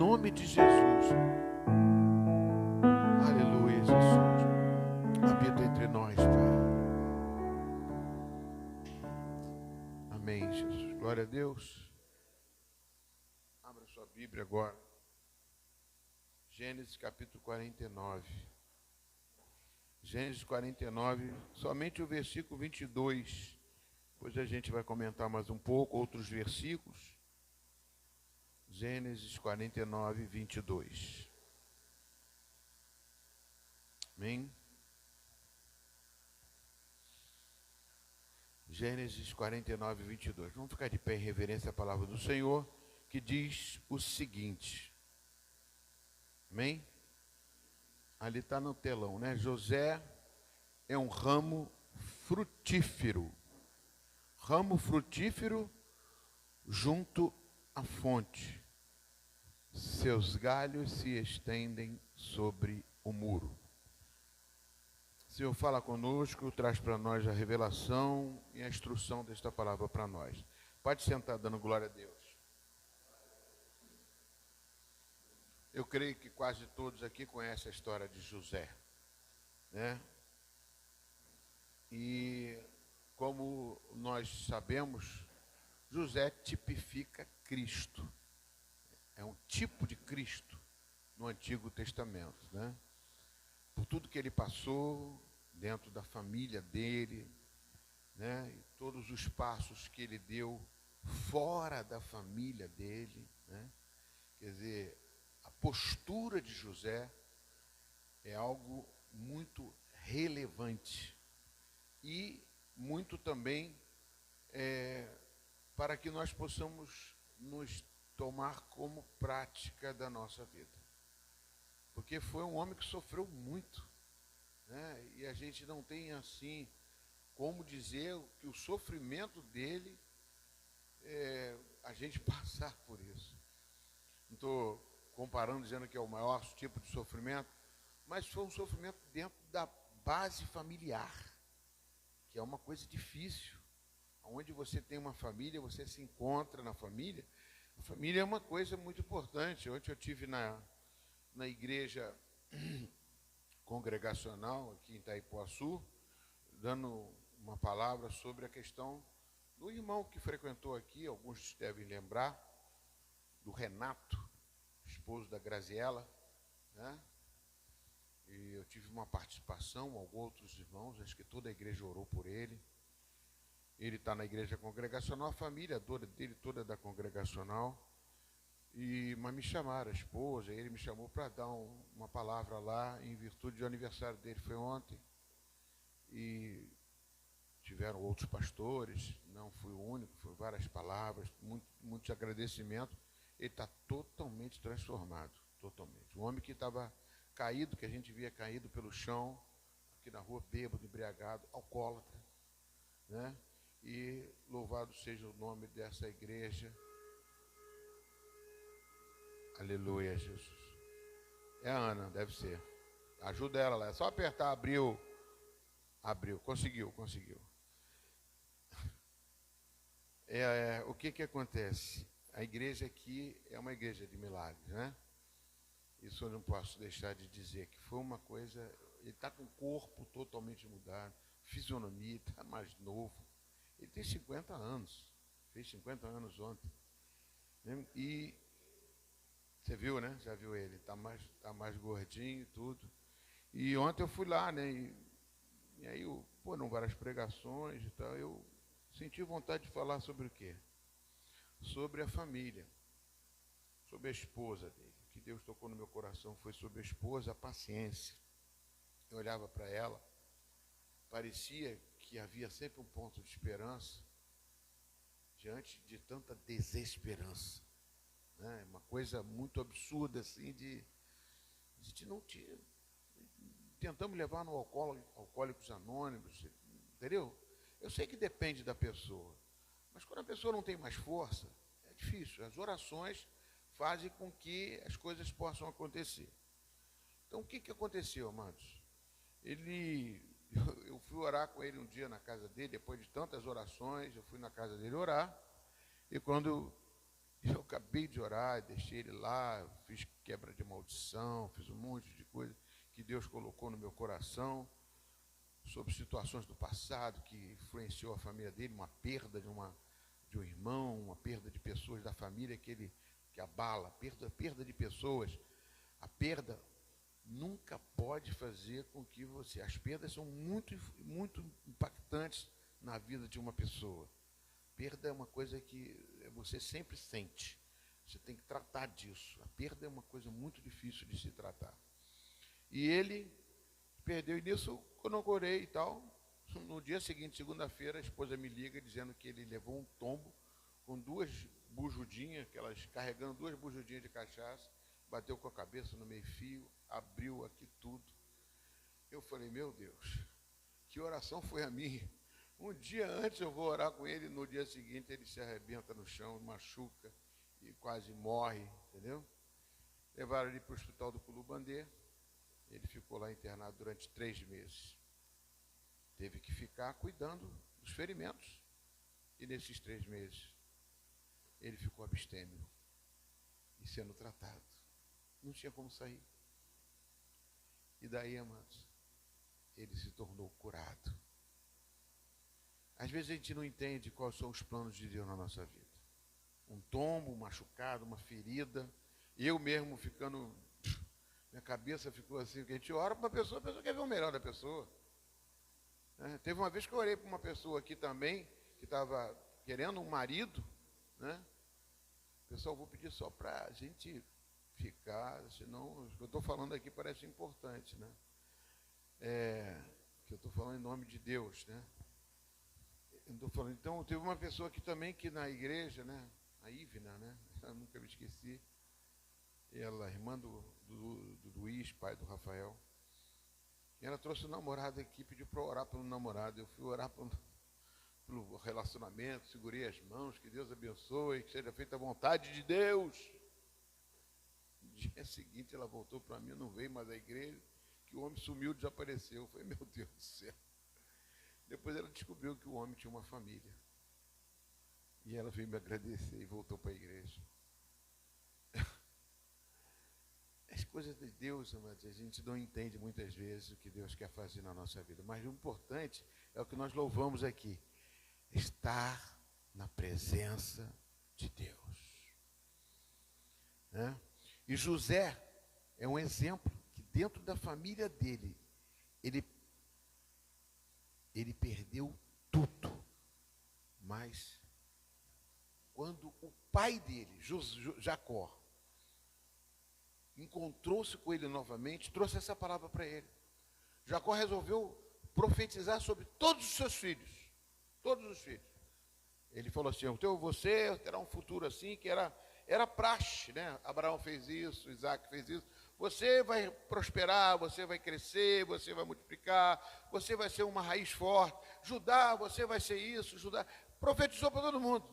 nome de Jesus. Aleluia, Jesus. Habita entre nós, Pai. Amém, Jesus. Glória a Deus. Abra sua Bíblia agora. Gênesis capítulo 49. Gênesis 49, somente o versículo 22. Depois a gente vai comentar mais um pouco, outros versículos. Gênesis 49, 22. Amém? Gênesis 49, 22. Vamos ficar de pé em reverência à palavra do Senhor, que diz o seguinte. Amém? Ali está no telão, né? José é um ramo frutífero. Ramo frutífero junto à fonte. Seus galhos se estendem sobre o muro. O Senhor fala conosco, traz para nós a revelação e a instrução desta palavra para nós. Pode sentar dando glória a Deus. Eu creio que quase todos aqui conhecem a história de José, né? E como nós sabemos, José tipifica Cristo. É um tipo de Cristo no Antigo Testamento, né? Por tudo que ele passou dentro da família dele, né? E todos os passos que ele deu fora da família dele, né? Quer dizer, a postura de José é algo muito relevante e muito também para que nós possamos nos tomar como prática da nossa vida. Porque foi um homem que sofreu muito, né? E a gente não tem assim como dizer que o sofrimento dele a gente passar por isso. Não estou comparando, dizendo que é o maior tipo de sofrimento, mas foi um sofrimento dentro da base familiar, que é uma coisa difícil. Onde você tem uma família, você se encontra na família. A família é uma coisa muito importante. Ontem eu estive na igreja congregacional aqui em Itaipuaçu, dando uma palavra sobre a questão do irmão que frequentou aqui, alguns devem lembrar, do Renato, esposo da Graziela, né? E eu tive uma participação, alguns outros irmãos, acho que toda a igreja orou por ele. Ele está na igreja congregacional, a família dele toda é da congregacional. Mas me chamaram, a esposa, ele me chamou para dar uma palavra lá, em virtude do aniversário dele, foi ontem. E tiveram outros pastores, não fui o único, foram várias palavras, muitos agradecimentos. Ele está totalmente transformado, totalmente. Um homem que estava caído, que a gente via caído pelo chão, aqui na rua, bêbado, embriagado, alcoólatra, né? E louvado seja o nome dessa igreja. Aleluia, Jesus. É a Ana, deve ser. Ajuda ela lá, é só apertar, abriu, conseguiu. O que acontece? A igreja aqui é uma igreja de milagres, né? Isso eu não posso deixar de dizer, que foi uma coisa, ele está com o corpo totalmente mudado, fisionomia, está mais novo. Ele tem 50 anos, fez 50 anos ontem. E você viu, né? Já viu ele, está mais gordinho e tudo. E ontem eu fui lá, né? E aí, foram várias pregações e tal, eu senti vontade de falar sobre o quê? Sobre a família, sobre a esposa dele. O que Deus tocou no meu coração foi sobre a esposa, a paciência. Eu olhava para ela, parecia que havia sempre um ponto de esperança diante de tanta desesperança, né? Uma coisa muito absurda assim de não tinha. Tentamos levar no Alcoólicos Anônimos, entendeu? Eu sei que depende da pessoa, mas quando a pessoa não tem mais força, é difícil. As orações fazem com que as coisas possam acontecer. Então, o que aconteceu, amados? Eu fui orar com ele um dia na casa dele, depois de tantas orações, eu fui na casa dele orar, e quando Eu acabei de orar, deixei ele lá, fiz quebra de maldição, fiz um monte de coisa que Deus colocou no meu coração, sobre situações do passado que influenciou a família dele, uma perda de um irmão, uma perda de pessoas da família que abala, perda de pessoas. A perda nunca pode fazer com que você... As perdas são muito impactantes na vida de uma pessoa. Perda é uma coisa que você sempre sente. Você tem que tratar disso. A perda é uma coisa muito difícil de se tratar. E ele perdeu, e nisso, quando eu orei e tal, no dia seguinte, segunda-feira, a esposa me liga dizendo que ele levou um tombo com 2 bujudinhas, carregando 2 bujudinhas de cachaça, bateu com a cabeça no meio-fio, abriu aqui tudo. Eu falei, meu Deus, que oração foi a minha? Um dia antes eu vou orar com ele, no dia seguinte ele se arrebenta no chão, machuca e quase morre, entendeu? Levaram ele para o hospital do Culubandê, ele ficou lá internado durante 3 meses. Teve que ficar cuidando dos ferimentos. E nesses 3 meses, ele ficou abstêmio e sendo tratado. Não tinha como sair. E daí, amados, ele se tornou curado. Às vezes a gente não entende quais são os planos de Deus na nossa vida. Um tombo, um machucado, uma ferida. Eu mesmo ficando... Minha cabeça ficou assim, porque a gente ora para uma pessoa, a pessoa quer ver o melhor da pessoa. Teve uma vez que eu orei para uma pessoa aqui também, que estava querendo um marido, né? Pessoal, vou pedir só para a gente ficar, senão o que eu estou falando aqui parece importante, né? Que eu estou falando em nome de Deus, né? Eu estou falando, então, teve uma pessoa aqui também que na igreja, né? A Ivna, né? Eu nunca me esqueci. Ela, irmã do Luiz, pai do Rafael. E ela trouxe o namorado aqui, pediu para orar pelo namorado. Eu fui orar pelo relacionamento, segurei as mãos, que Deus abençoe, que seja feita a vontade de Deus. No dia seguinte ela voltou para mim, não veio mais à igreja, que o homem sumiu, desapareceu. Eu falei, meu Deus do céu. Depois ela descobriu que o homem tinha uma família. E ela veio me agradecer e voltou para a igreja. As coisas de Deus, amados, a gente não entende muitas vezes o que Deus quer fazer na nossa vida. Mas o importante é o que nós louvamos aqui. Estar na presença de Deus. Né? E José é um exemplo que dentro da família dele, ele perdeu tudo. Mas quando o pai dele, Jacó, encontrou-se com ele novamente, trouxe essa palavra para ele. Jacó resolveu profetizar sobre todos os seus filhos. Todos os filhos. Ele falou assim, você terá um futuro assim, que era praxe, né? Abraão fez isso, Isaac fez isso. Você vai prosperar, você vai crescer, você vai multiplicar, você vai ser uma raiz forte. Judá, você vai ser isso, Judá. Profetizou para todo mundo.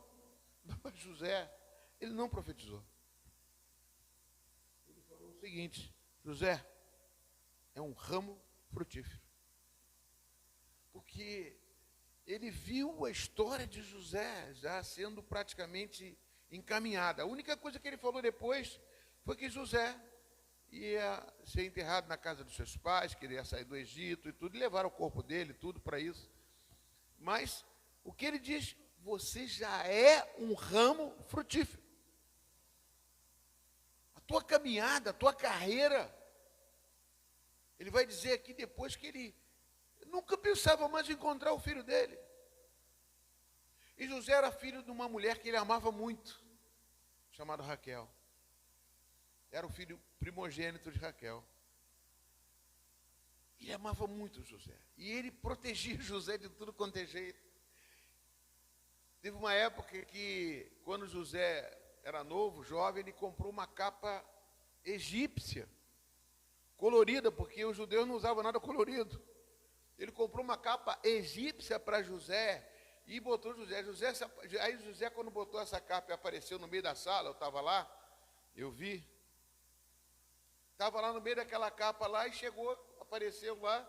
Mas José, ele não profetizou. Ele falou o seguinte, José é um ramo frutífero. Porque ele viu a história de José já sendo praticamente encaminhada. A única coisa que ele falou depois foi que José ia ser enterrado na casa dos seus pais, que ele ia sair do Egito e tudo, e levaram o corpo dele, tudo para isso. Mas o que ele diz, você já é um ramo frutífero. A tua caminhada, a tua carreira, ele vai dizer aqui depois que ele nunca pensava mais em encontrar o filho dele. E José era filho de uma mulher que ele amava muito, chamada Raquel. Era o filho primogênito de Raquel. Ele amava muito José. E ele protegia José de tudo quanto é jeito. Teve uma época que, quando José era novo, jovem, ele comprou uma capa egípcia, colorida, porque os judeus não usavam nada colorido. Ele comprou uma capa egípcia para José e botou José. Aí José, quando botou essa capa e apareceu no meio da sala, eu estava lá, eu vi. Estava lá no meio daquela capa lá e chegou, apareceu lá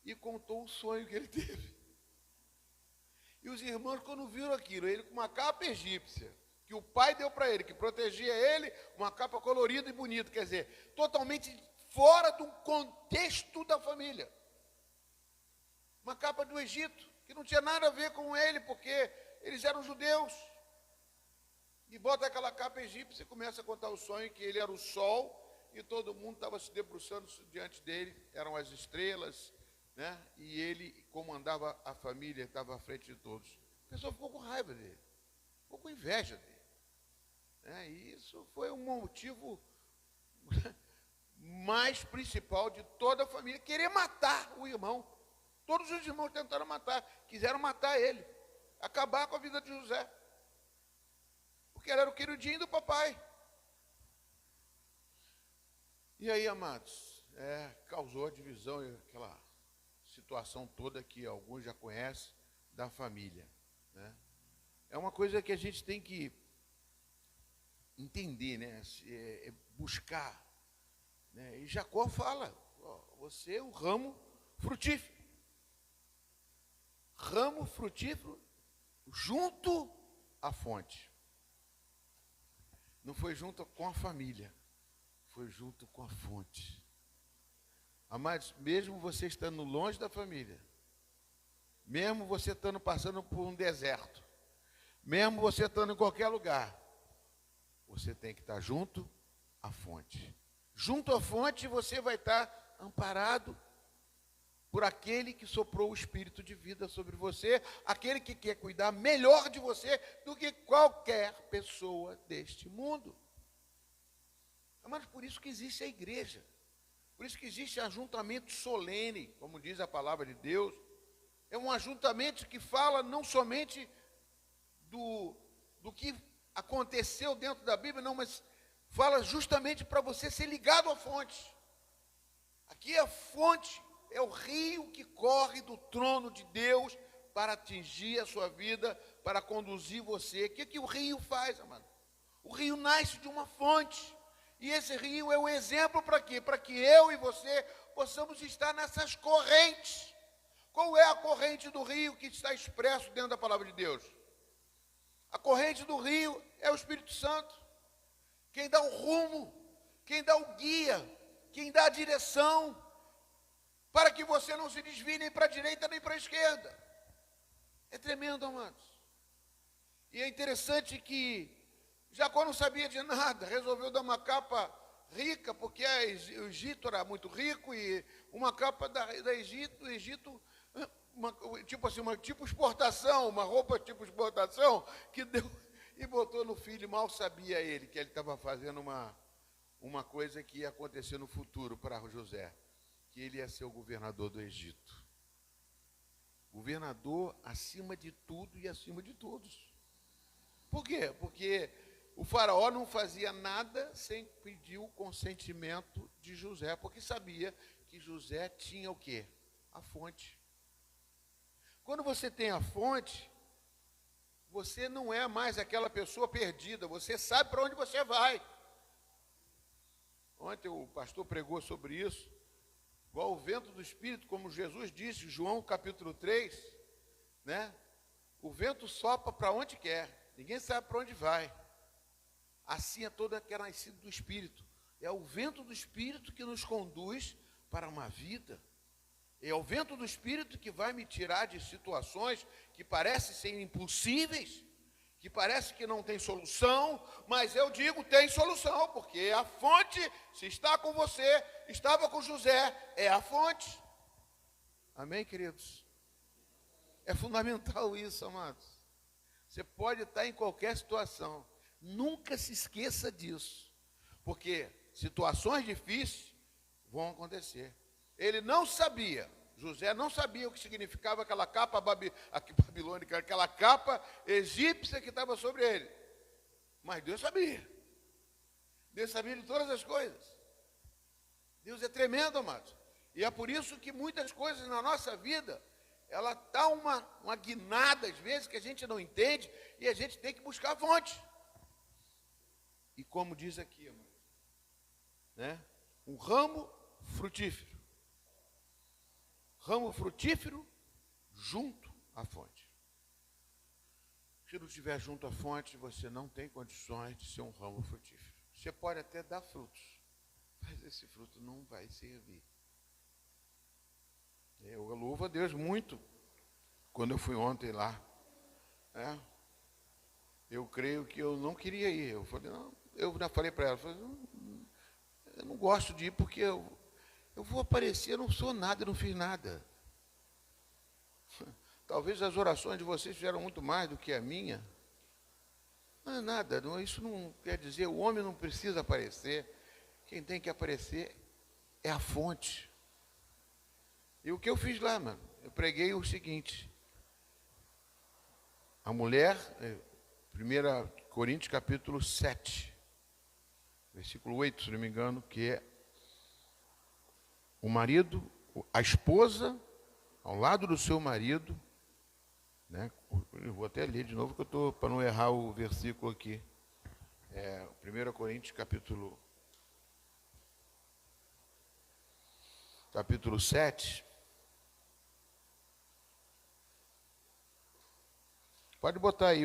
e contou o sonho que ele teve. E os irmãos, quando viram aquilo, ele com uma capa egípcia, que o pai deu para ele, que protegia ele, uma capa colorida e bonita, quer dizer, totalmente fora do contexto da família. Uma capa do Egito, que não tinha nada a ver com ele, porque eles eram judeus. E bota aquela capa egípcia e começa a contar o sonho que ele era o sol e todo mundo estava se debruçando diante dele, eram as estrelas, né? E ele comandava a família, estava à frente de todos. A pessoa ficou com raiva dele, ficou com inveja dele. Né? E isso foi um motivo mais principal de toda a família, querer matar o irmão. Todos os irmãos tentaram matar, quiseram matar ele, acabar com a vida de José. Porque ele era o queridinho do papai. E aí, amados, causou a divisão, aquela situação toda que alguns já conhecem da família. Né? É uma coisa que a gente tem que entender, né? Buscar. Né? E Jacó fala, você é o ramo frutífero. Ramo frutífero junto à fonte. Não foi junto com a família, foi junto com a fonte. Amados, mesmo você estando longe da família, mesmo você estando passando por um deserto, mesmo você estando em qualquer lugar, você tem que estar junto à fonte. Junto à fonte você vai estar amparado por aquele que soprou o espírito de vida sobre você, aquele que quer cuidar melhor de você do que qualquer pessoa deste mundo. Mas por isso que existe a igreja, por isso que existe ajuntamento solene, como diz a palavra de Deus. É um ajuntamento que fala não somente do que aconteceu dentro da Bíblia, não, mas fala justamente para você ser ligado à fonte. Aqui é a fonte. É o rio que corre do trono de Deus para atingir a sua vida, para conduzir você. O que o rio faz, amado? O rio nasce de uma fonte. E esse rio é um exemplo para quê? Para que eu e você possamos estar nessas correntes. Qual é a corrente do rio que está expresso dentro da palavra de Deus? A corrente do rio é o Espírito Santo. Quem dá o rumo, quem dá o guia, quem dá a direção, para que você não se desvie nem para a direita nem para a esquerda. É tremendo, amados. E é interessante que Jacó não sabia de nada, resolveu dar uma capa rica, porque o Egito era muito rico, e uma capa do Egito, tipo exportação, uma roupa tipo exportação, que deu e botou no filho. Mal sabia ele que ele estava fazendo uma coisa que ia acontecer no futuro para José, que ele ia ser o governador do Egito. Governador acima de tudo e acima de todos. Por quê? Porque o faraó não fazia nada sem pedir o consentimento de José, porque sabia que José tinha o quê? A fonte. Quando você tem a fonte, você não é mais aquela pessoa perdida, você sabe para onde você vai. Ontem o pastor pregou sobre isso. Igual o vento do Espírito, como Jesus disse, João capítulo 3, né? O vento sopra para onde quer, ninguém sabe para onde vai. Assim é toda que é nascido do Espírito. É o vento do Espírito que nos conduz para uma vida. É o vento do Espírito que vai me tirar de situações que parecem ser impossíveis, que parece que não tem solução, mas eu digo, tem solução, porque a fonte, se está com você, estava com José, é a fonte. Amém, queridos? É fundamental isso, amados. Você pode estar em qualquer situação, nunca se esqueça disso, porque situações difíceis vão acontecer. Ele não sabia, José não sabia o que significava aquela capa babilônica, aquela capa egípcia que estava sobre ele. Mas Deus sabia. Deus sabia de todas as coisas. Deus é tremendo, amados. E é por isso que muitas coisas na nossa vida, ela dá uma guinada, às vezes, que a gente não entende, e a gente tem que buscar a fonte. E como diz aqui, amados, né? Um ramo frutífero. Ramo frutífero junto à fonte. Se não estiver junto à fonte, você não tem condições de ser um ramo frutífero. Você pode até dar frutos, mas esse fruto não vai servir. Eu louvo a Deus muito. Quando eu fui ontem lá, eu creio que eu não queria ir. Eu falei, não, eu já falei para ela, eu não gosto de ir porque eu vou aparecer, eu não sou nada, eu não fiz nada. Talvez as orações de vocês fizeram muito mais do que a minha. Não é nada, isso não quer dizer, o homem não precisa aparecer. Quem tem que aparecer é a fonte. E o que eu fiz lá, mano? Eu preguei o seguinte. A mulher, 1 Coríntios capítulo 7, versículo 8, se não me engano, que é o marido, a esposa, ao lado do seu marido, né? Eu vou até ler de novo, que eu estou, para não errar o versículo aqui. 1 Coríntios capítulo 7. Pode botar aí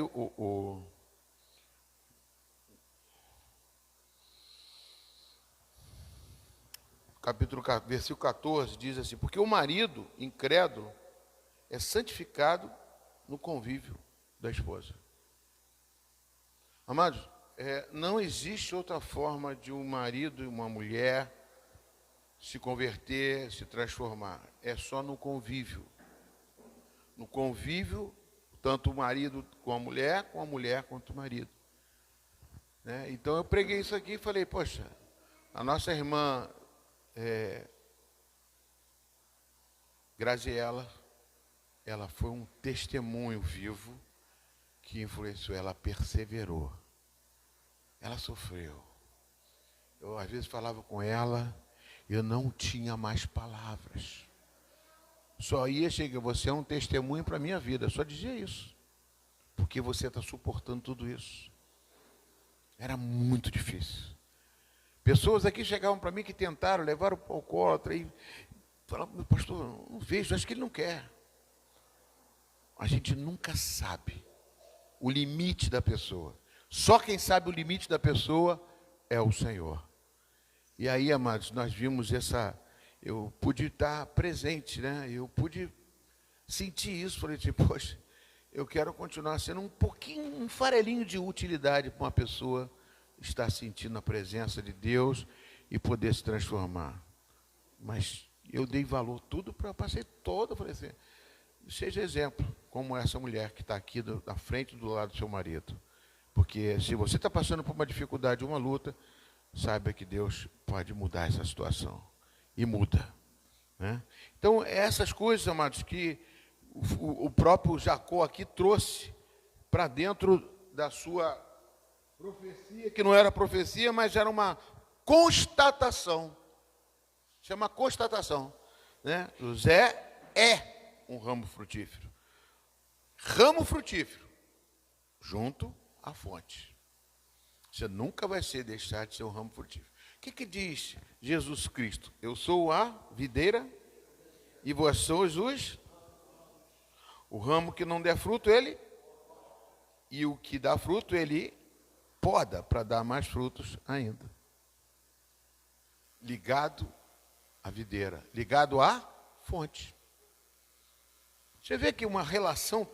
versículo 14, diz assim: porque o marido incrédulo é santificado no convívio da esposa. Amados, não existe outra forma de um marido e uma mulher se converter, se transformar. É só no convívio. No convívio, tanto o marido com a mulher quanto o marido. Né? Então eu preguei isso aqui e falei, poxa, a nossa irmã Graziela, ela foi um testemunho vivo que influenciou, ela perseverou. Ela sofreu. Eu às vezes falava com ela, eu não tinha mais palavras. Só ia chegar, você é um testemunho para a minha vida, só dizia isso. Porque você está suportando tudo isso. Era muito difícil. Pessoas aqui chegavam para mim que tentaram, levaram o alcoólatra e falavam, pastor, não vejo, acho que ele não quer. A gente nunca sabe o limite da pessoa. Só quem sabe o limite da pessoa é o Senhor. E aí, amados, nós vimos eu pude estar presente, né? Eu pude sentir isso. Falei assim, poxa, eu quero continuar sendo um farelinho de utilidade para uma pessoa estar sentindo a presença de Deus e poder se transformar. Mas eu dei valor tudo para passei todo, falei assim, seja exemplo, como essa mulher que está aqui na frente do lado do seu marido. Porque se você está passando por uma dificuldade, uma luta, saiba que Deus pode mudar essa situação. E muda. Né? Então, essas coisas, amados, que o próprio Jacó aqui trouxe para dentro da sua profecia, que não era profecia, mas era uma constatação. Chama constatação. Né? José é um ramo frutífero. Ramo frutífero, junto à fonte. Você nunca vai deixar de ser um ramo frutífero. O que diz Jesus Cristo? Eu sou a videira e vós sois o ramo que não der fruto, ele, e o que dá fruto, ele poda para dar mais frutos ainda. Ligado à videira, ligado à fonte. Você vê que uma relação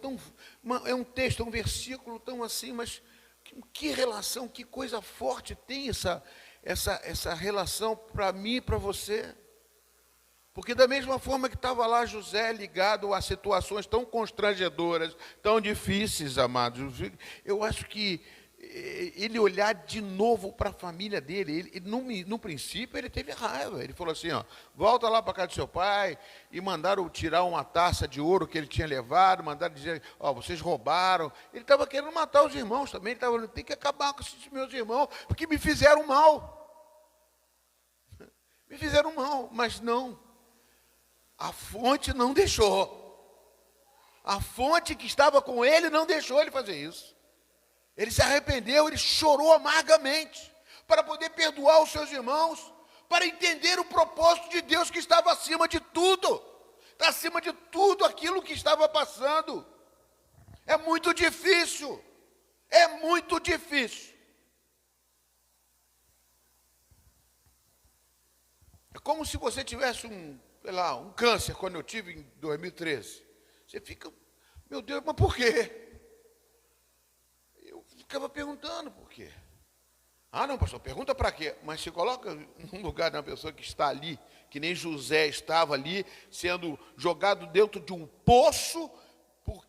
é um texto, é um versículo tão assim, mas que relação, que coisa forte tem essa relação para mim e para você. Porque da mesma forma que estava lá José ligado a situações tão constrangedoras, tão difíceis, amados, eu acho que ele olhar de novo para a família dele, no princípio ele teve raiva, ele falou assim, ó, volta lá para casa do seu pai, e mandaram tirar uma taça de ouro que ele tinha levado, mandaram dizer, ó, vocês roubaram, ele estava querendo matar os irmãos também, ele estava falando, tem que acabar com esses meus irmãos, porque me fizeram mal, mas não, a fonte não deixou, a fonte que estava com ele não deixou ele fazer isso. Ele se arrependeu, ele chorou amargamente para poder perdoar os seus irmãos, para entender o propósito de Deus que estava acima de tudo, acima de tudo aquilo que estava passando. É muito difícil É muito difícil. É como se você tivesse um câncer, quando eu tive em 2013. Você fica, meu Deus, mas por quê? Eu ficava perguntando por quê. Ah, não, pastor, pergunta para quê? Mas se coloca no lugar de uma pessoa que está ali, que nem José estava ali, sendo jogado dentro de um poço,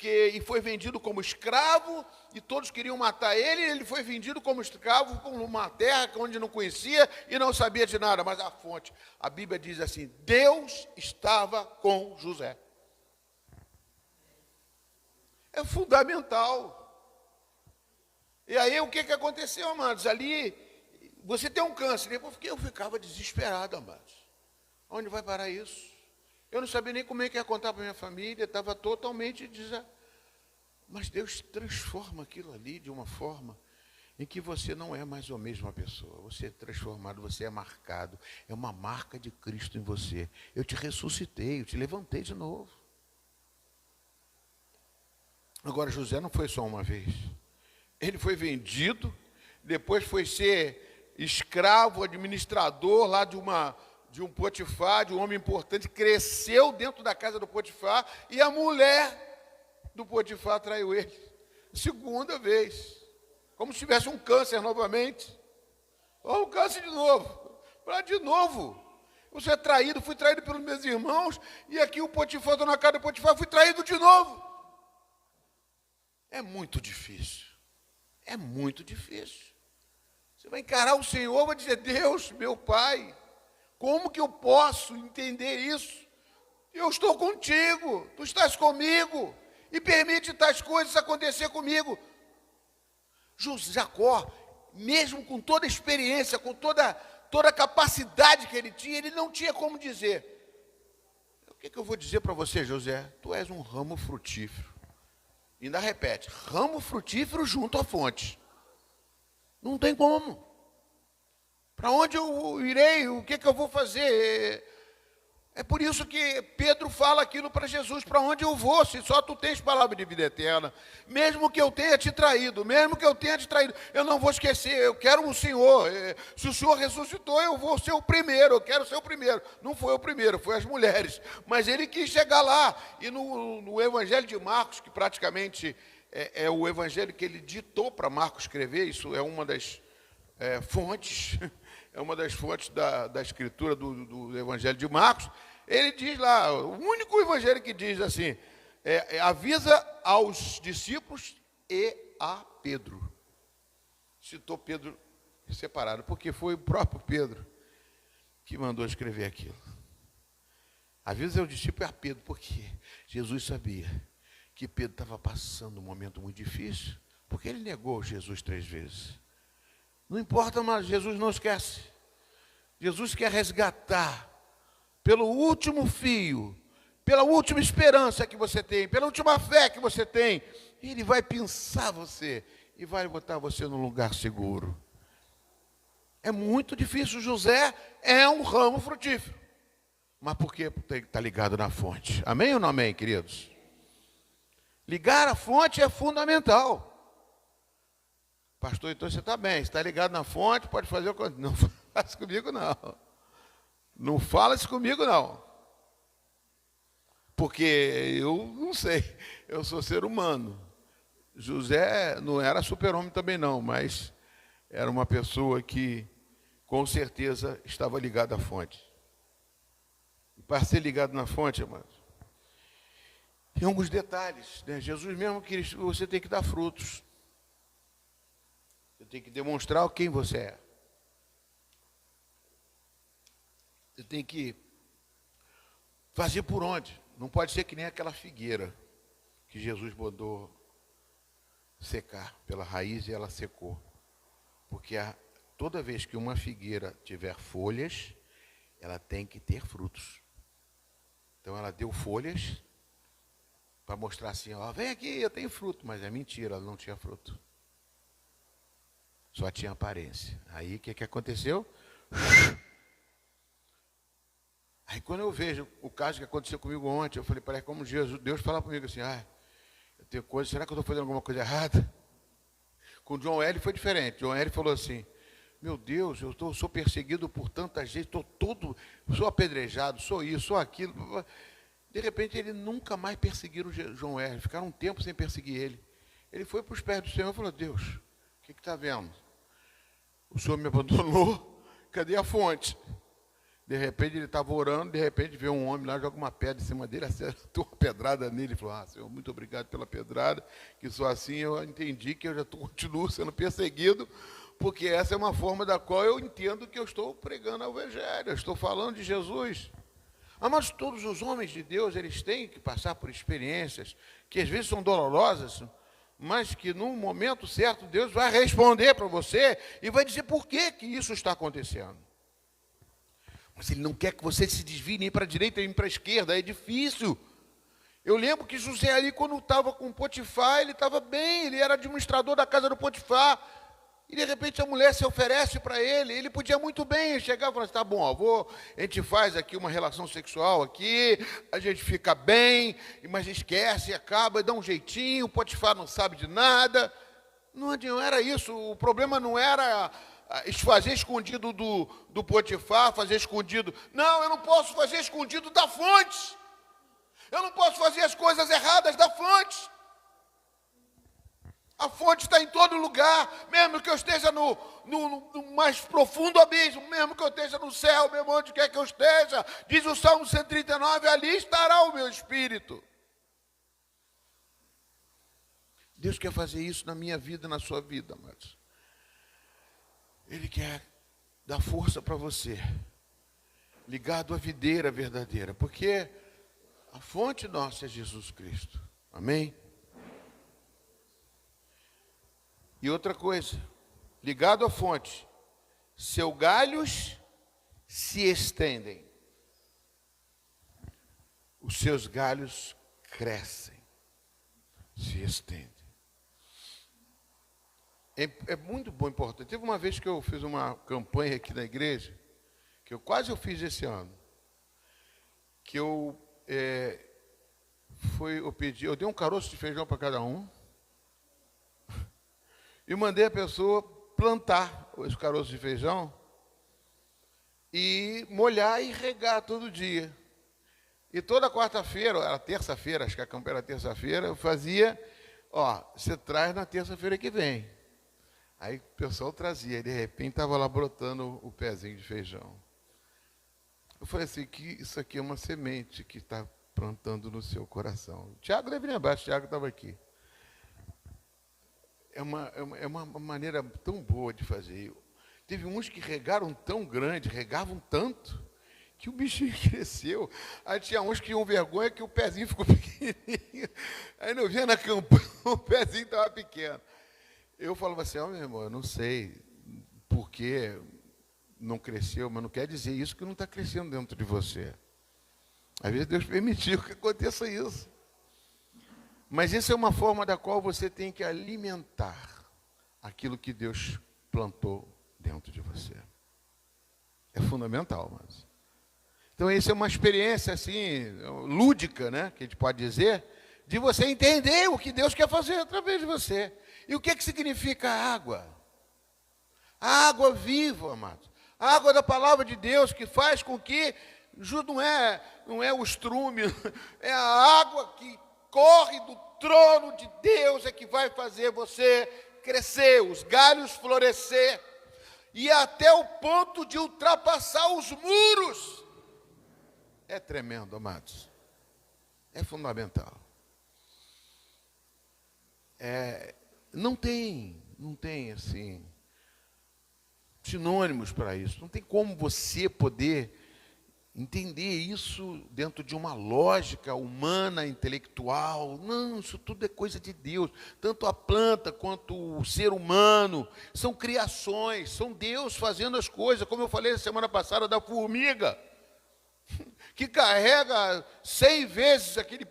e foi vendido como escravo, e todos queriam matar ele, e ele foi vendido como escravo por uma terra onde não conhecia e não sabia de nada. Mas a fonte, a Bíblia diz assim, Deus estava com José. É fundamental. E aí o que aconteceu, amados? Ali, você tem um câncer. Depois eu ficava desesperado, amados. Onde vai parar isso? Eu não sabia nem como é que ia contar para minha família, estava totalmente Mas Deus transforma aquilo ali de uma forma em que você não é mais a mesma pessoa. Você é transformado, você é marcado. É uma marca de Cristo em você. Eu te ressuscitei, eu te levantei de novo. Agora, José não foi só uma vez. Ele foi vendido, depois foi ser escravo, administrador lá de um Potifar, de um homem importante, cresceu dentro da casa do Potifar, e a mulher do Potifar traiu ele. Segunda vez. Como se tivesse um câncer novamente. Ou um câncer de novo. Para de novo. Você é traído, fui traído pelos meus irmãos, e aqui o Potifar, estou na casa do Potifar, fui traído de novo. É muito difícil. É muito difícil. Você vai encarar o Senhor, vai dizer, Deus, meu Pai, como que eu posso entender isso? Eu estou contigo, tu estás comigo, e permite tais coisas acontecer comigo. Jacó, mesmo com toda a experiência, com toda a capacidade que ele tinha, ele não tinha como dizer. O que eu vou dizer para você, José? Tu és um ramo frutífero. Ainda repete, ramo frutífero junto à fonte. Não tem como. Para onde eu irei? O que eu vou fazer? É por isso que Pedro fala aquilo para Jesus, para onde eu vou, se só tu tens palavra de vida eterna. Mesmo que eu tenha te traído, eu não vou esquecer, eu quero o Senhor. Se o Senhor ressuscitou, eu vou ser o primeiro, eu quero ser o primeiro. Não foi o primeiro, foi as mulheres. Mas ele quis chegar lá. E no Evangelho de Marcos, que praticamente é o evangelho que ele ditou para Marcos escrever, isso é uma das fontes... É uma das fontes da escritura do Evangelho de Marcos. Ele diz lá, o único evangelho que diz assim, avisa aos discípulos e a Pedro. Citou Pedro separado, porque foi o próprio Pedro que mandou escrever aquilo. Avisa aos discípulos e a Pedro, porque Jesus sabia que Pedro estava passando um momento muito difícil, porque ele negou Jesus 3 vezes. Não importa, mas Jesus não esquece. Jesus quer resgatar pelo último fio, pela última esperança que você tem, pela última fé que você tem. Ele vai pinçar você e vai botar você num lugar seguro. É muito difícil. José é um ramo frutífero. Mas por quê? Porque está ligado na fonte. Amém ou não amém, queridos? Ligar a fonte é fundamental. Pastor, então você está bem, está ligado na fonte, pode fazer o que... Não fala isso comigo, não. Não fala isso comigo, não. Porque eu não sei, eu sou ser humano. José não era super-homem também não, mas era uma pessoa que, com certeza, estava ligada à fonte. E para ser ligado na fonte, amados, tem alguns detalhes, né? Jesus mesmo que você tem que dar frutos. Você tem que demonstrar quem você é. Você tem que fazer por onde. Não pode ser que nem aquela figueira que Jesus mandou secar pela raiz e ela secou. Porque toda vez que uma figueira tiver folhas, ela tem que ter frutos. Então ela deu folhas para mostrar assim, ó, vem aqui, eu tenho fruto. Mas é mentira, ela não tinha fruto. Só tinha aparência. Aí o que aconteceu? Aí quando eu vejo o caso que aconteceu comigo ontem, eu falei, parece como Deus fala comigo assim, eu tenho coisa, será que eu estou fazendo alguma coisa errada? Com John L foi diferente. John L falou assim, meu Deus, sou perseguido por tanta gente, sou apedrejado, sou isso, sou aquilo. De repente, ele nunca mais perseguiram John L. Ficaram um tempo sem perseguir ele. Ele foi para os pés do Senhor e falou, Deus, o que está vendo? O Senhor me abandonou, cadê a fonte? De repente, ele estava orando, de repente, vê um homem lá, joga uma pedra em cima dele, acertou uma pedrada nele, e falou, Senhor, muito obrigado pela pedrada, que só assim eu entendi que eu já continuo sendo perseguido, porque essa é uma forma da qual eu entendo que eu estou pregando o Evangelho, eu estou falando de Jesus. Mas todos os homens de Deus, eles têm que passar por experiências que às vezes são dolorosas, mas que no momento certo Deus vai responder para você e vai dizer por que isso está acontecendo. Mas Ele não quer que você se desvie nem para a direita nem para a esquerda, é difícil. Eu lembro que José ali, quando estava com Potifar, ele estava bem, ele era administrador da casa do Potifar, e de repente a mulher se oferece para ele podia muito bem chegar e falar assim, tá bom, a gente faz aqui uma relação sexual aqui, a gente fica bem, mas esquece, acaba, dá um jeitinho, o Potifar não sabe de nada. Não era isso, o problema não era fazer escondido do Potifar, fazer escondido. Não, eu não posso fazer escondido da fonte. Eu não posso fazer as coisas erradas da fonte. A fonte está em todo lugar, mesmo que eu esteja no mais profundo abismo, mesmo que eu esteja no céu, mesmo onde quer que eu esteja, diz o Salmo 139, ali estará o meu espírito. Deus quer fazer isso na minha vida, na sua vida, amados. Ele quer dar força para você, ligado à videira verdadeira, porque a fonte nossa é Jesus Cristo. Amém? E outra coisa, ligado à fonte, seus galhos se estendem. Os seus galhos crescem, se estendem. É muito bom, importante. Teve uma vez que eu fiz uma campanha aqui na igreja, que eu fiz esse ano, que eu dei um caroço de feijão para cada um, e mandei a pessoa plantar os caroços de feijão e molhar e regar todo dia. E toda quarta-feira, era terça-feira, acho que a campanha era terça-feira, eu fazia, você traz na terça-feira que vem. Aí o pessoal trazia, e de repente estava lá brotando o pezinho de feijão. Eu falei assim, que isso aqui é uma semente que está plantando no seu coração. O Tiago deve lembrar, o Tiago estava aqui. É uma maneira tão boa de fazer. Teve uns que regaram tão grande, regavam tanto, que o bichinho cresceu. Aí tinha uns que tinham vergonha que o pezinho ficou pequenininho. Aí não via na campanha, o pezinho estava pequeno. Eu falava assim, meu irmão, eu não sei por que não cresceu, mas não quer dizer isso que não está crescendo dentro de você. Às vezes Deus permitiu que aconteça isso. Mas essa é uma forma da qual você tem que alimentar aquilo que Deus plantou dentro de você. É fundamental, mas. Então, essa é uma experiência, assim, lúdica, né, que a gente pode dizer, de você entender o que Deus quer fazer através de você. E o que significa a água? A água viva, amados. A água da palavra de Deus que faz com que, não é o estrume, é a água que corre do trono de Deus, é que vai fazer você crescer, os galhos florescer, e até o ponto de ultrapassar os muros. É tremendo, amados. É fundamental. Não tem assim, sinônimos para isso. Não tem como você poder entender isso dentro de uma lógica humana, intelectual. Não, isso tudo é coisa de Deus. Tanto a planta quanto o ser humano são criações, são Deus fazendo as coisas. Como eu falei semana passada da formiga, que carrega 100 vezes aquele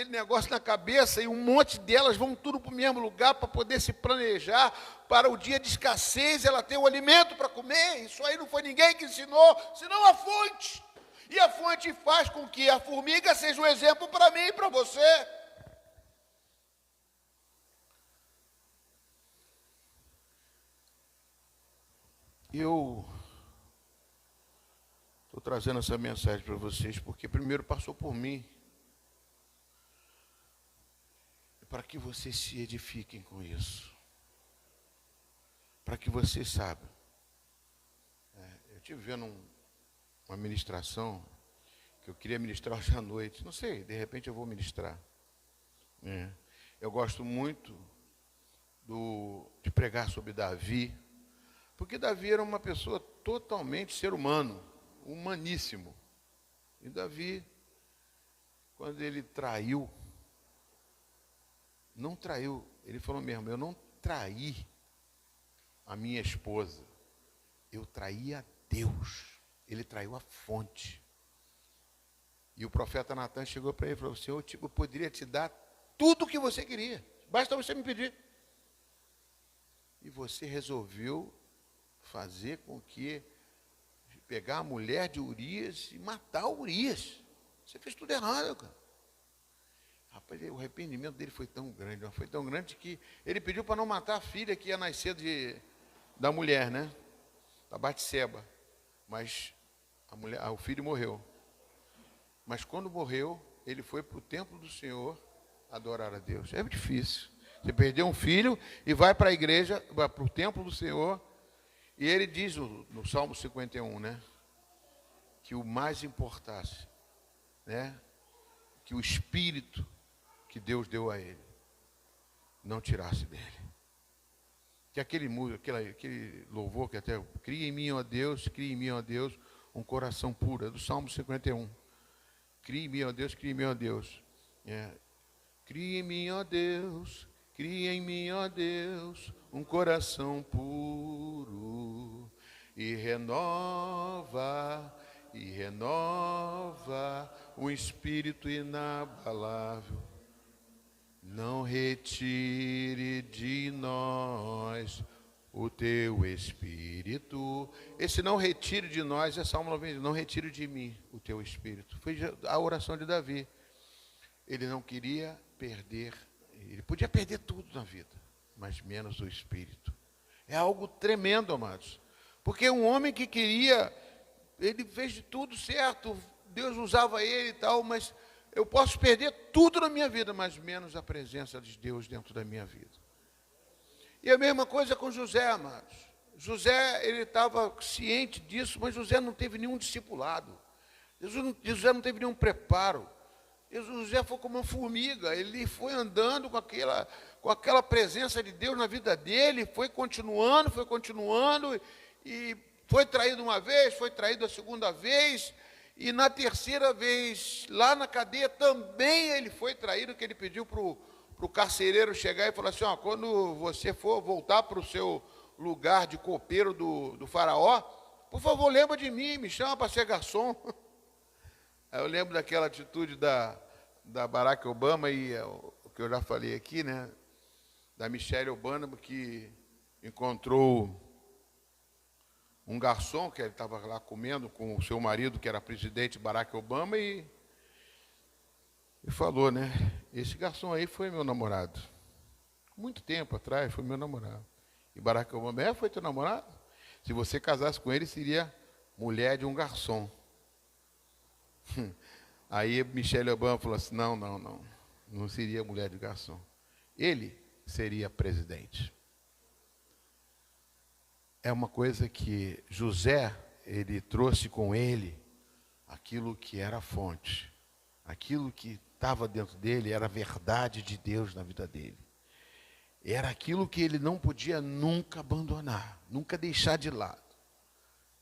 negócio na cabeça, e um monte delas vão tudo para o mesmo lugar para poder se planejar para o dia de escassez, ela ter o alimento para comer. Isso aí não foi ninguém que ensinou, senão a fonte. E a fonte faz com que a formiga seja um exemplo para mim e para você. Eu estou trazendo essa mensagem para vocês porque primeiro passou por mim, para que vocês se edifiquem com isso, para que vocês saibam. Eu estive vendo uma ministração que eu queria ministrar hoje à noite, não sei, de repente eu vou ministrar. Eu gosto muito de pregar sobre Davi, porque Davi era uma pessoa totalmente ser humano, humaníssimo. E Davi, quando ele traiu, não traiu, ele falou mesmo, eu não traí a minha esposa, eu traí a Deus, ele traiu a fonte. E o profeta Natan chegou para ele e falou, Senhor, eu poderia te dar tudo o que você queria, basta você me pedir. E você resolveu fazer com que, pegar a mulher de Urias e matar Urias. Você fez tudo errado, cara. Rapaz, o arrependimento dele foi tão grande, mas foi tão grande que ele pediu para não matar a filha que ia nascer da mulher, né? Da Batseba. Mas o filho morreu. Mas quando morreu, ele foi para o templo do Senhor adorar a Deus. É difícil. Você perdeu um filho e vai para a igreja, vai para o templo do Senhor. E ele diz no Salmo 51, né? Que o mais importasse, né? Que o Espírito que Deus deu a ele não tirasse dele. Que aquele louvor que até cria em mim, ó Deus, cria em mim, ó Deus, um coração puro, é do Salmo 51. Cria em mim, ó Deus, cria em mim, ó Deus. Cria em mim, ó Deus, cria em mim, ó Deus, um coração puro e renova um espírito inabalável. Não retire de nós o teu espírito. Esse não retire de nós é Salmo 90, não retire de mim o teu espírito. Foi a oração de Davi. Ele não queria perder, ele podia perder tudo na vida, mas menos o espírito. É algo tremendo, amados. Porque um homem que queria, ele fez de tudo certo, Deus usava ele e tal, mas eu posso perder tudo na minha vida, mas menos a presença de Deus dentro da minha vida. E a mesma coisa com José, amados. José, ele estava ciente disso, mas José não teve nenhum discipulado. José não teve nenhum preparo. José foi como uma formiga, ele foi andando com aquela presença de Deus na vida dele, foi continuando, e foi traído uma vez, foi traído a segunda vez, e na terceira vez, lá na cadeia, também ele foi traído, que ele pediu para o carcereiro chegar e falar assim, quando você for voltar para o seu lugar de copeiro do faraó, por favor, lembra de mim, me chama para ser garçom. Eu lembro daquela atitude da Barack Obama e o que eu já falei aqui, né? Da Michelle Obama, que encontrou um garçom, que ele estava lá comendo com o seu marido, que era presidente Barack Obama, e falou, né? Esse garçom aí foi meu namorado. Muito tempo atrás, foi meu namorado. E Barack Obama, foi teu namorado? Se você casasse com ele, seria mulher de um garçom. Aí Michelle Obama falou assim, não seria mulher de garçom. Ele seria presidente. É uma coisa que José, ele trouxe com ele aquilo que era a fonte. Aquilo que estava dentro dele era a verdade de Deus na vida dele. Era aquilo que ele não podia nunca abandonar, nunca deixar de lado.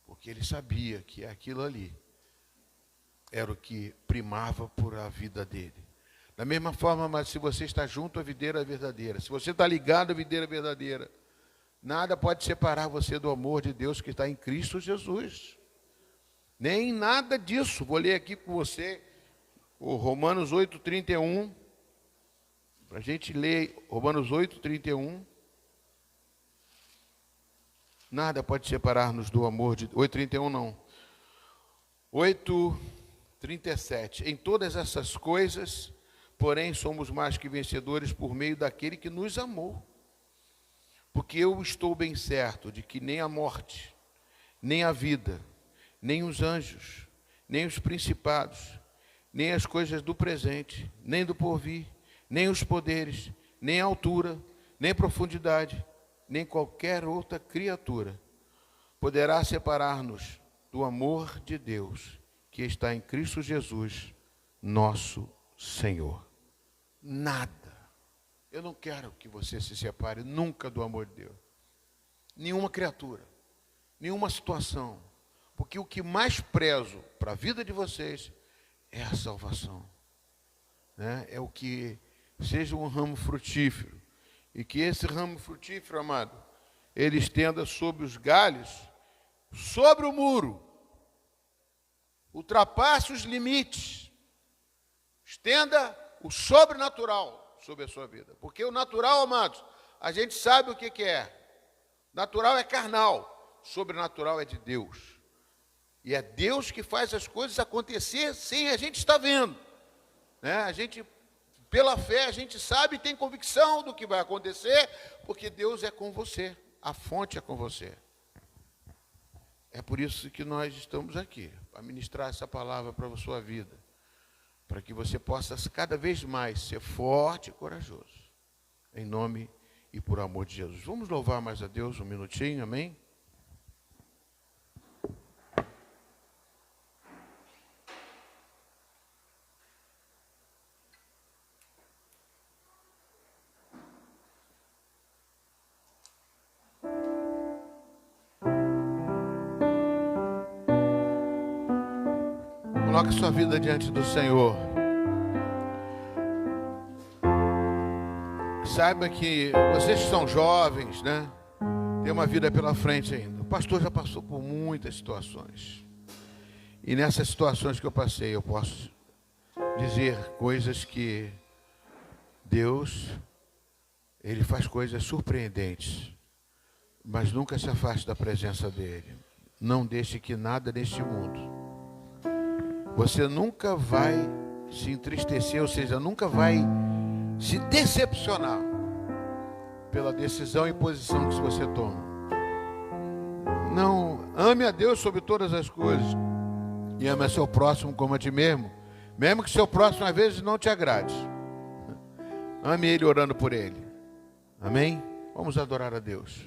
Porque ele sabia que aquilo ali era o que primava por a vida dele. Da mesma forma, mas se você está junto à videira verdadeira, se você está ligado à videira verdadeira, nada pode separar você do amor de Deus que está em Cristo Jesus. Nem nada disso. Vou ler aqui com você o Romanos 8:31. Para a gente ler Romanos 8:31. Nada pode separar-nos do amor de... 8:31 não. 8:37. Em todas essas coisas, porém, somos mais que vencedores por meio daquele que nos amou. Porque eu estou bem certo de que nem a morte, nem a vida, nem os anjos, nem os principados, nem as coisas do presente, nem do porvir, nem os poderes, nem a altura, nem profundidade, nem qualquer outra criatura poderá separar-nos do amor de Deus que está em Cristo Jesus, nosso Senhor. Nada. Eu não quero que você se separe nunca do amor de Deus. Nenhuma criatura, nenhuma situação. Porque o que mais prezo para a vida de vocês é a salvação. Né? É o que seja um ramo frutífero. E que esse ramo frutífero, amado, ele estenda sobre os galhos, sobre o muro. Ultrapasse os limites. Estenda o sobrenatural sobre a sua vida. Porque o natural, amados, a gente sabe o que é. Natural é carnal, sobrenatural é de Deus. E é Deus que faz as coisas acontecer sem a gente estar vendo. Né? A gente, pela fé, a gente sabe e tem convicção do que vai acontecer, porque Deus é com você, a fonte é com você. É por isso que nós estamos aqui, para ministrar essa palavra para a sua vida, para que você possa cada vez mais ser forte e corajoso, em nome e por amor de Jesus. Vamos louvar mais a Deus um minutinho, amém? Coloque sua vida diante do Senhor. Saiba que vocês que são jovens, né? Tem uma vida pela frente ainda. O pastor já passou por muitas situações. E nessas situações que eu passei, eu posso dizer coisas que Deus, Ele faz coisas surpreendentes. Mas nunca se afaste da presença dEle. Não deixe que nada neste mundo. Você nunca vai se entristecer, ou seja, nunca vai se decepcionar pela decisão e posição que você toma. Não, ame a Deus sobre todas as coisas e ame a seu próximo como a ti mesmo, mesmo que seu próximo às vezes não te agrade. Ame Ele orando por Ele. Amém? Vamos adorar a Deus.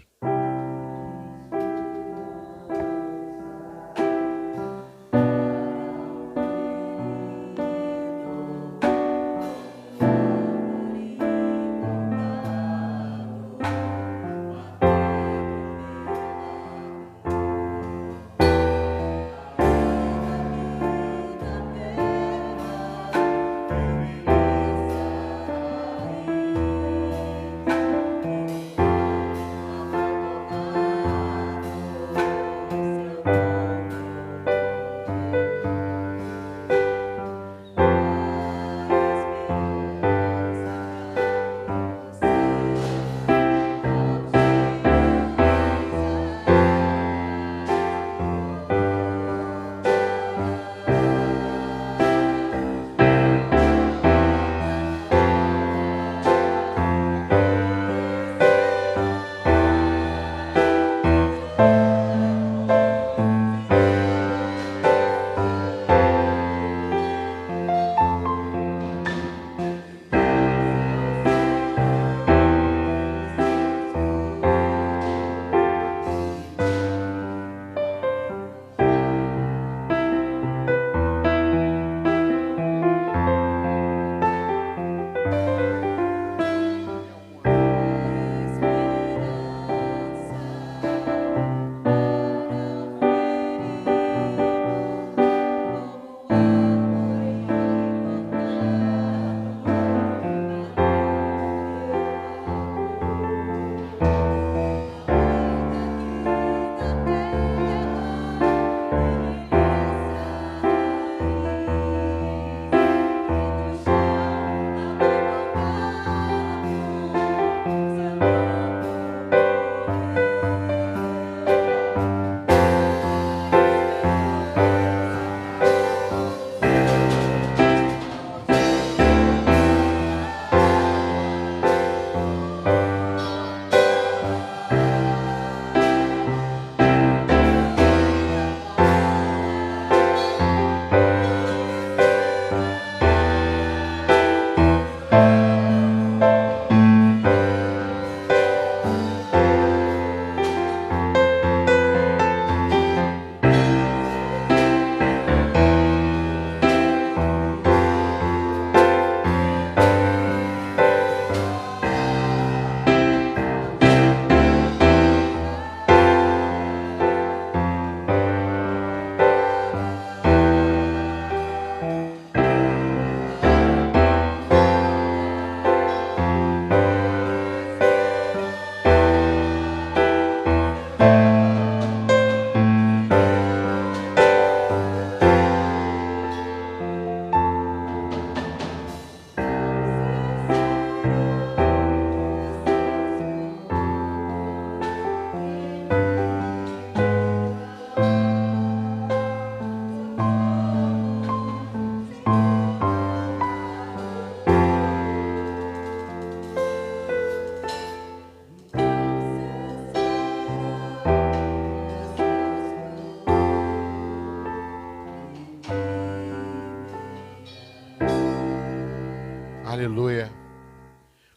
Aleluia.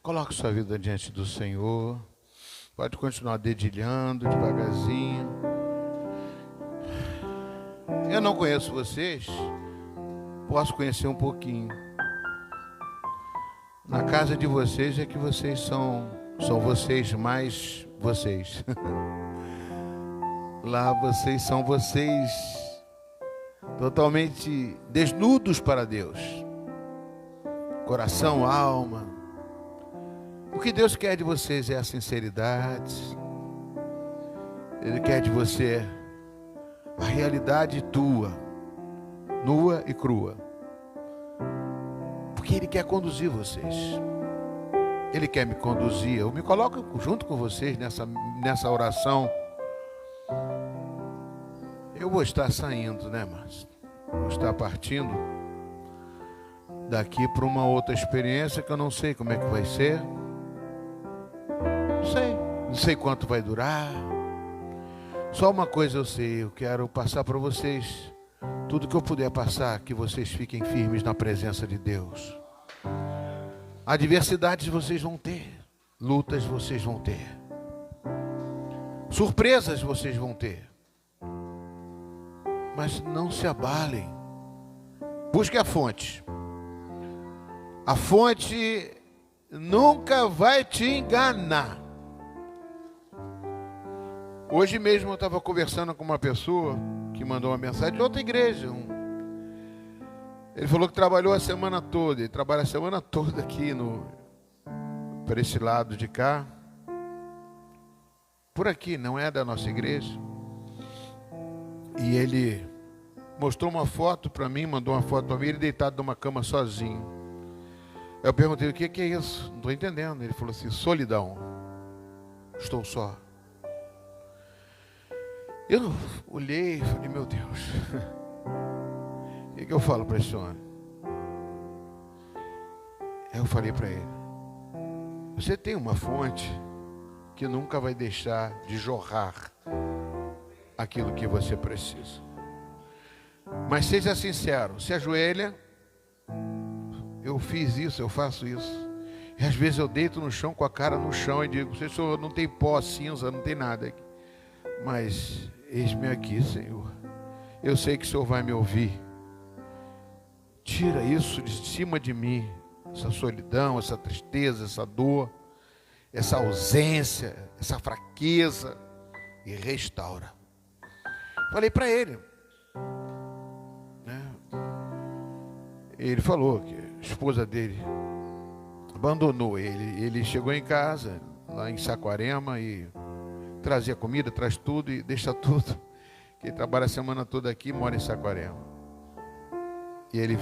Coloque sua vida diante do Senhor. Pode continuar dedilhando devagarzinho. Eu não conheço vocês. Posso conhecer um pouquinho. Na casa de vocês é que vocês são vocês mais vocês. Lá vocês são vocês totalmente desnudos para Deus. Coração, alma. O que Deus quer de vocês é a sinceridade. Ele quer de você a realidade tua, nua e crua. Porque Ele quer conduzir vocês. Ele quer me conduzir. Eu me coloco junto com vocês nessa oração. Eu vou estar saindo, né, mas vou estar partindo daqui para uma outra experiência que eu não sei como é que vai ser. Não sei quanto vai durar. Só uma coisa eu sei, eu quero passar para vocês tudo que eu puder passar, que vocês fiquem firmes na presença de Deus. Adversidades vocês vão ter, lutas vocês vão ter, surpresas vocês vão ter, mas não se abalem. Busque a fonte. A fonte nunca vai te enganar. Hoje mesmo eu estava conversando com uma pessoa que mandou uma mensagem de outra igreja. Ele falou que trabalhou a semana toda. Ele trabalha a semana toda aqui para esse lado de cá. Por aqui, não é da nossa igreja. E ele mostrou uma foto para mim, mandou uma foto para mim, ele deitado numa cama sozinho. Eu perguntei, o que é isso? Não estou entendendo. Ele falou assim, solidão. Estou só. Eu olhei e falei, meu Deus, o que eu falo para esse homem? Eu falei para ele, você tem uma fonte que nunca vai deixar de jorrar aquilo que você precisa. Mas seja sincero, se ajoelha, eu fiz isso, eu faço isso. E às vezes eu deito no chão com a cara no chão e digo, Senhor, não tem pó, cinza, não tem nada aqui. Mas eis-me aqui, Senhor. Eu sei que o Senhor vai me ouvir. Tira isso de cima de mim, essa solidão, essa tristeza, essa dor, essa ausência, essa fraqueza, e restaura. Falei para ele, né? Ele falou que a esposa dele abandonou ele. Ele chegou em casa, lá em Saquarema, e trazia comida, traz tudo e deixa tudo. Ele trabalha a semana toda aqui, mora em Saquarema. E ele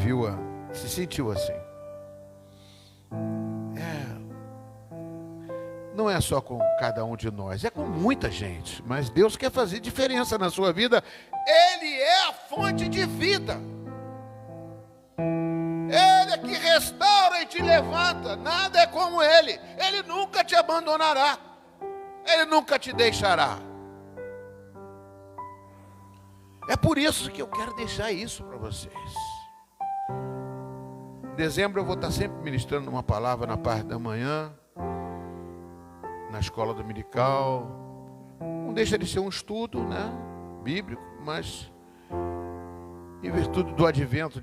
se sentiu assim. Não é só com cada um de nós, é com muita gente. Mas Deus quer fazer diferença na sua vida. Ele é a fonte de vida. Ele é que restaura e te levanta. Nada é como Ele. Ele nunca te abandonará. Ele nunca te deixará. É por isso que eu quero deixar isso para vocês. Em dezembro eu vou estar sempre ministrando uma palavra na parte da manhã, na escola dominical. Não deixa de ser um estudo, né, bíblico, mas em virtude do advento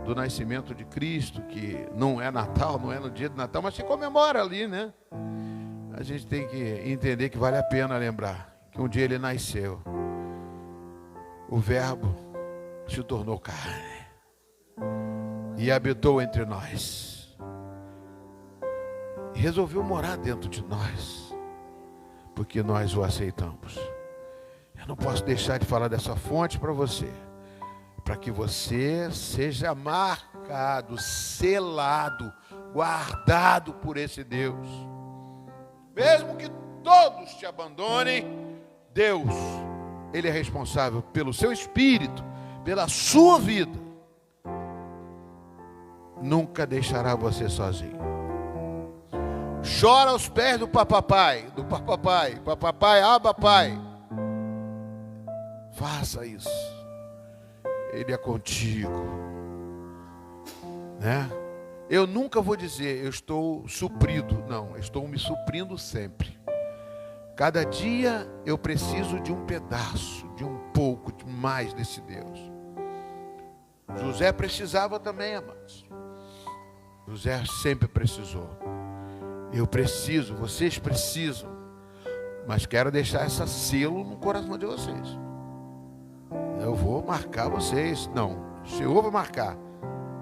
do nascimento de Cristo, que não é Natal, não é no dia de Natal, mas se comemora ali, né? A gente tem que entender que vale a pena lembrar que um dia Ele nasceu. O Verbo se tornou carne e habitou entre nós. E resolveu morar dentro de nós, porque nós o aceitamos. Eu não posso deixar de falar dessa fonte para você, para que você seja marcado, selado, guardado por esse Deus. Mesmo que todos te abandonem, Deus, Ele é responsável pelo seu espírito, pela sua vida. Nunca deixará você sozinho. Chora aos pés do papapai, Abba Pai. Faça isso. Ele é contigo, né? Eu nunca vou dizer, eu estou suprido. Não, eu estou me suprindo sempre. Cada dia eu preciso de um pedaço, de um pouco, de mais desse Deus. José precisava também, amados. José sempre precisou. Eu preciso, vocês precisam. Mas quero deixar esse selo no coração de vocês. Eu vou marcar vocês. Não, o Senhor vai marcar.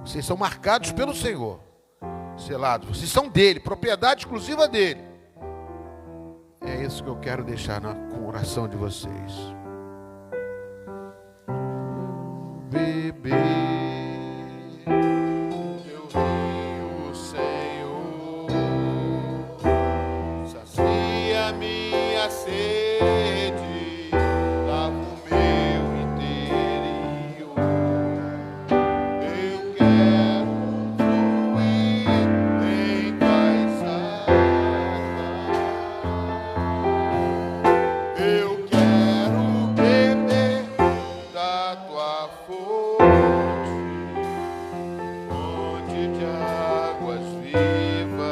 Vocês são marcados pelo Senhor. Selados, vocês são dele, propriedade exclusiva dele. É isso que eu quero deixar no coração de vocês. Beber teu rio, Senhor, sacia minha sede, lava o meu interior. Eu quero fluir em paisagem. Eu quero beber da tua fonte, fonte de águas vivas.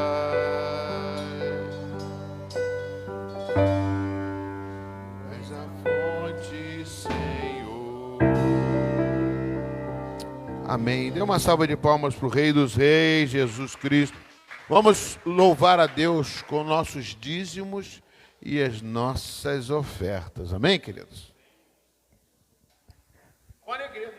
És a fonte, Senhor. Amém. Dê uma salva de palmas para o Rei dos Reis, Jesus Cristo. Vamos louvar a Deus com nossos dízimos e as nossas ofertas. Amém, queridos? Olha a igreja.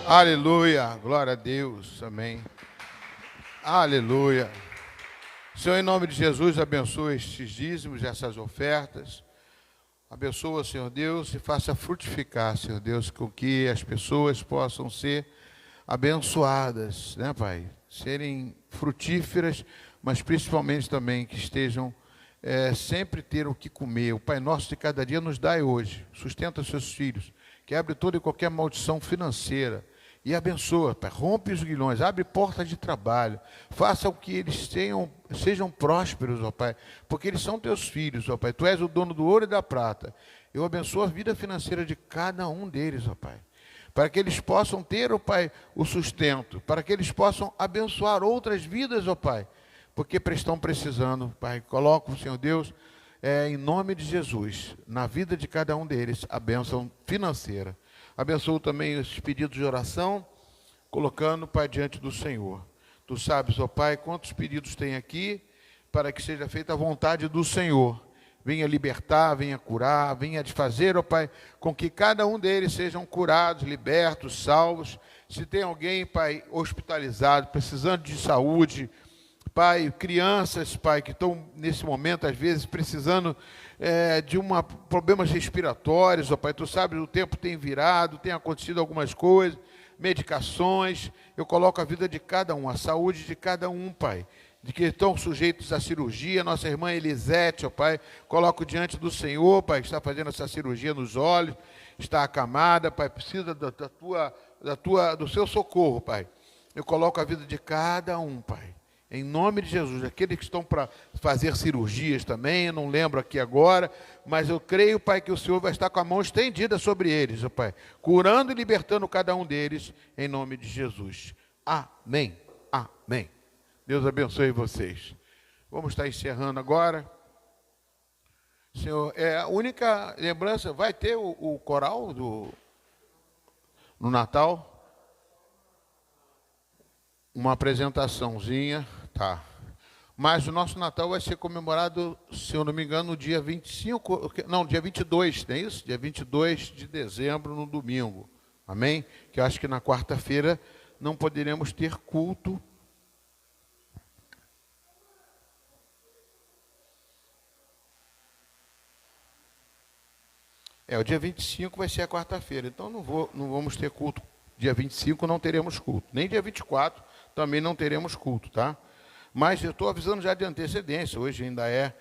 Aleluia, glória a Deus, amém. Aleluia. Senhor, em nome de Jesus, abençoa estes dízimos, essas ofertas. Abençoa, Senhor Deus, e faça frutificar, Senhor Deus, com que as pessoas possam ser abençoadas, né, Pai? Serem frutíferas, mas principalmente também que estejam sempre ter o que comer. O Pai Nosso de cada dia nos dai hoje. Sustenta seus filhos. Quebre toda e qualquer maldição financeira. E abençoa, Pai. Rompe os grilhões. Abre portas de trabalho. Faça o que eles sejam prósperos, ó Pai. Porque eles são teus filhos, ó Pai. Tu és o dono do ouro e da prata. Eu abençoo a vida financeira de cada um deles, ó Pai. Para que eles possam ter, ó Pai, o sustento. Para que eles possam abençoar outras vidas, ó Pai. Porque estão precisando, Pai. Coloco, Senhor Deus, em nome de Jesus, na vida de cada um deles, a bênção financeira. Abençoo também esses pedidos de oração, colocando, Pai, diante do Senhor. Tu sabes, ó Pai, quantos pedidos tem aqui, para que seja feita a vontade do Senhor. Venha libertar, venha curar, venha fazer, ó Pai, com que cada um deles sejam curados, libertos, salvos. Se tem alguém, Pai, hospitalizado, precisando de saúde, Pai, crianças, Pai, que estão nesse momento, às vezes, precisando de problemas respiratórios, ó Pai, Tu sabes, o tempo tem virado, tem acontecido algumas coisas, medicações, eu coloco a vida de cada um, a saúde de cada um, Pai, de que estão sujeitos à cirurgia, nossa irmã Elisete, ó Pai, coloco diante do Senhor, Pai, que está fazendo essa cirurgia nos olhos, está acamada, Pai, precisa do seu socorro, Pai, eu coloco a vida de cada um, Pai, em nome de Jesus, aqueles que estão para fazer cirurgias também, eu não lembro aqui agora, mas eu creio, Pai, que o Senhor vai estar com a mão estendida sobre eles, ó Pai, curando e libertando cada um deles, em nome de Jesus. Amém. Amém. Deus abençoe vocês. Vamos estar encerrando agora. Senhor, a única lembrança, vai ter o coral no Natal? Uma apresentaçãozinha, tá. Mas o nosso Natal vai ser comemorado, se eu não me engano, no dia 25, não, dia 22, não é isso? Dia 22 de dezembro, no domingo. Amém? Que eu acho que na quarta-feira não poderemos ter culto. O dia 25 vai ser a quarta-feira, então não vamos ter culto. Dia 25 não teremos culto, nem dia 24 também não teremos culto, tá? Mas eu estou avisando já de antecedência, hoje ainda é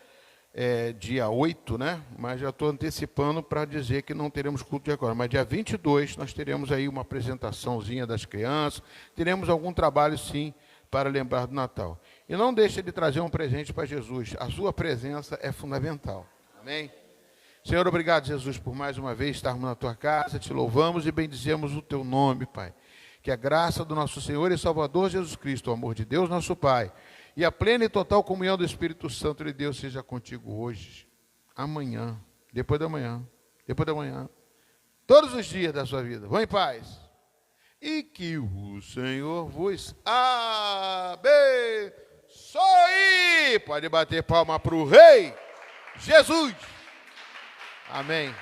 dia 8, né? Mas já estou antecipando para dizer que não teremos culto de agora. Mas dia 22 nós teremos aí uma apresentaçãozinha das crianças, teremos algum trabalho sim para lembrar do Natal. E não deixe de trazer um presente para Jesus, a sua presença é fundamental. Amém? Senhor, obrigado, Jesus, por mais uma vez estarmos na Tua casa, te louvamos e bendizemos o Teu nome, Pai. Que a graça do nosso Senhor e Salvador Jesus Cristo, o amor de Deus, nosso Pai, e a plena e total comunhão do Espírito Santo de Deus seja contigo hoje, amanhã, depois da manhã, todos os dias da sua vida. Vão em paz. E que o Senhor vos abençoe. Pode bater palma para o Rei Jesus. Amém.